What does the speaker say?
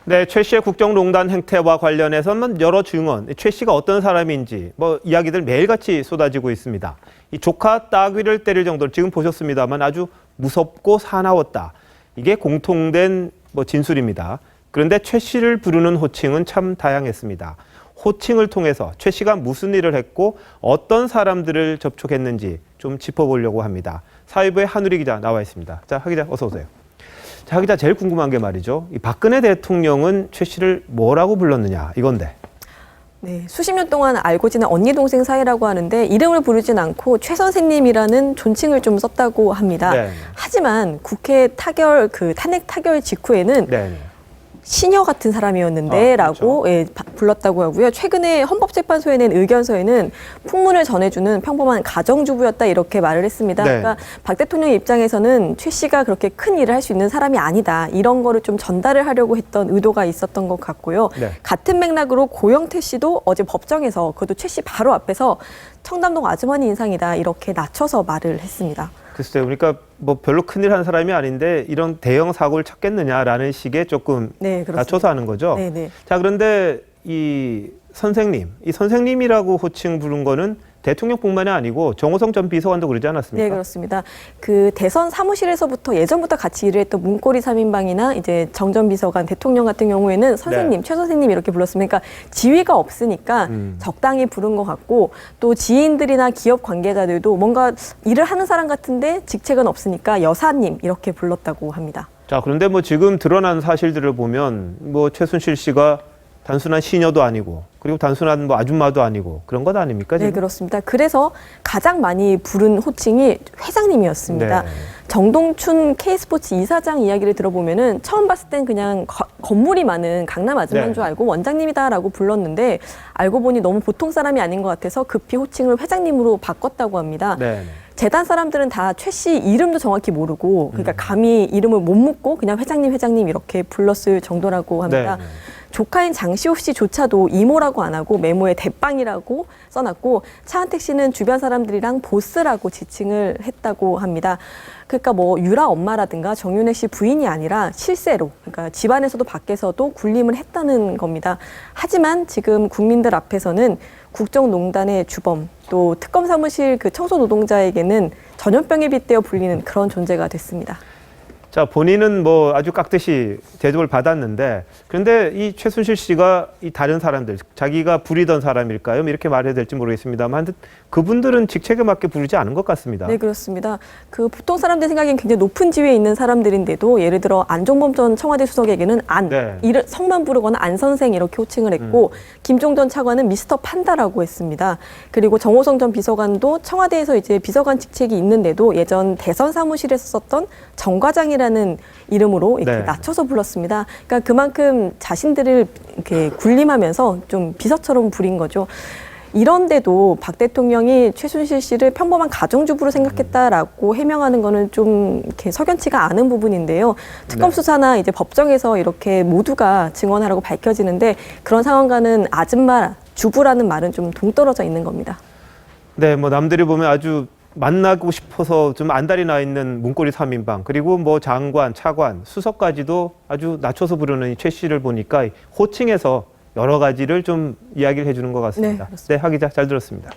네, 최 씨의 국정농단 행태와 관련해서는 여러 증언, 최 씨가 어떤 사람인지 이야기들 매일같이 쏟아지고 있습니다. 이 조카 따귀를 때릴 정도로 지금 보셨습니다만 아주 무섭고 사나웠다. 이게 공통된 진술입니다. 그런데 최 씨를 부르는 호칭은 참 다양했습니다. 호칭을 통해서 최 씨가 무슨 일을 했고 어떤 사람들을 접촉했는지 좀 짚어보려고 합니다. 사회부의 한우리 기자 나와 있습니다. 자, 하 기자 어서 오세요. 자, 하 기자 제일 궁금한 게 말이죠. 이 박근혜 대통령은 최 씨를 뭐라고 불렀느냐 이건데. 네, 수십 년 동안 알고 지낸 언니 동생 사이라고 하는데 이름을 부르진 않고 최 선생님이라는 존칭을 좀 썼다고 합니다. 네. 하지만 국회 탄핵 타결 직후에는 네. 시녀 같은 사람이었는데 라고 그렇죠. 불렀다고 하고요. 최근에 헌법재판소에 낸 의견서에는 풍문을 전해주는 평범한 가정주부였다 이렇게 말을 했습니다. 네. 그러니까 박 대통령 입장에서는 최 씨가 그렇게 큰 일을 할 수 있는 사람이 아니다. 이런 거를 좀 전달을 하려고 했던 의도가 있었던 것 같고요. 네. 같은 맥락으로 고영태 씨도 어제 법정에서 그것도 최 씨 바로 앞에서 청담동 아주머니 인상이다 이렇게 낮춰서 말을 했습니다. 글쎄요. 그러니까 별로 큰일 한 사람이 아닌데 이런 대형 사고를 찾겠느냐라는 식의 조금 네, 낮춰서 하는 거죠. 네, 네. 자, 그런데 이 선생님이라고 호칭 부른 거는 대통령뿐만이 아니고 정호성 전 비서관도 그러지 않았습니까? 네, 그렇습니다. 그 대선 사무실에서부터 예전부터 같이 일을 했던 문고리 3인방이나 이제 정 전 비서관 대통령 같은 경우에는 선생님, 최 선생님 이렇게 불렀습니다. 그러니까 지위가 없으니까 적당히 부른 것 같고 또 지인들이나 기업 관계자들도 뭔가 일을 하는 사람 같은데 직책은 없으니까 여사님 이렇게 불렀다고 합니다. 자, 그런데 지금 드러난 사실들을 보면 최순실 씨가 단순한 시녀도 아니고 그리고 단순한 아줌마도 아니고 그런 것 아닙니까? 지금? 네, 그렇습니다. 그래서 가장 많이 부른 호칭이 회장님이었습니다. 네. 정동춘 K스포츠 이사장 이야기를 들어보면은 처음 봤을 땐 그냥 건물이 많은 강남 아줌마인 네. 줄 알고 원장님이다라고 불렀는데 알고 보니 너무 보통 사람이 아닌 것 같아서 급히 호칭을 회장님으로 바꿨다고 합니다. 네. 재단 사람들은 다 최 씨 이름도 정확히 모르고 그러니까 감히 이름을 못 묻고 그냥 회장님 이렇게 불렀을 정도라고 합니다. 네. 조카인 장시호 씨조차도 이모라고 안 하고 메모에 대빵이라고 써놨고 차은택 씨는 주변 사람들이랑 보스라고 지칭을 했다고 합니다. 그러니까 유라 엄마라든가 정윤혜 씨 부인이 아니라 실세로 그러니까 집안에서도 밖에서도 굴림을 했다는 겁니다. 하지만 지금 국민들 앞에서는 국정농단의 주범 또 특검 사무실 청소 노동자에게는 전염병에 빗대어 불리는 그런 존재가 됐습니다. 자, 본인은 아주 깍듯이 대접을 받았는데 그런데 이 최순실 씨가 이 다른 사람들, 자기가 부리던 사람일까요? 이렇게 말해야 될지 모르겠습니다만 그분들은 직책에 맞게 부르지 않은 것 같습니다. 네, 그렇습니다. 보통 사람들 생각엔 굉장히 높은 지위에 있는 사람들인데도 예를 들어 안종범 전 청와대 수석에게는 성만 부르거나 안 선생 이렇게 호칭을 했고 김종 전 차관은 미스터 판다라고 했습니다. 그리고 정호성 전 비서관도 청와대에서 이제 비서관 직책이 있는데도 예전 대선 사무실에서 썼던 정 과장이라는 이름으로 이렇게 낮춰서 불렀습니다. 그러니까 그만큼 자신들을 이렇게 굴림하면서 좀 비서처럼 부린 거죠. 이런데도 박 대통령이 최순실 씨를 평범한 가정주부로 생각했다라고 해명하는 거는 좀 이렇게 석연치가 않은 부분인데요. 특검 수사나 이제 법정에서 이렇게 모두가 증언하라고 밝혀지는데 그런 상황과는 아줌마, 주부라는 말은 좀 동떨어져 있는 겁니다. 네, 남들이 보면 아주 만나고 싶어서 좀 안달이 나 있는 문고리 3인방 그리고 장관, 차관, 수석까지도 아주 낮춰서 부르는 최 씨를 보니까 호칭에서 여러 가지를 좀 이야기를 해주는 것 같습니다. 네, 그렇습니다. 네, 하 기자 잘 들었습니다.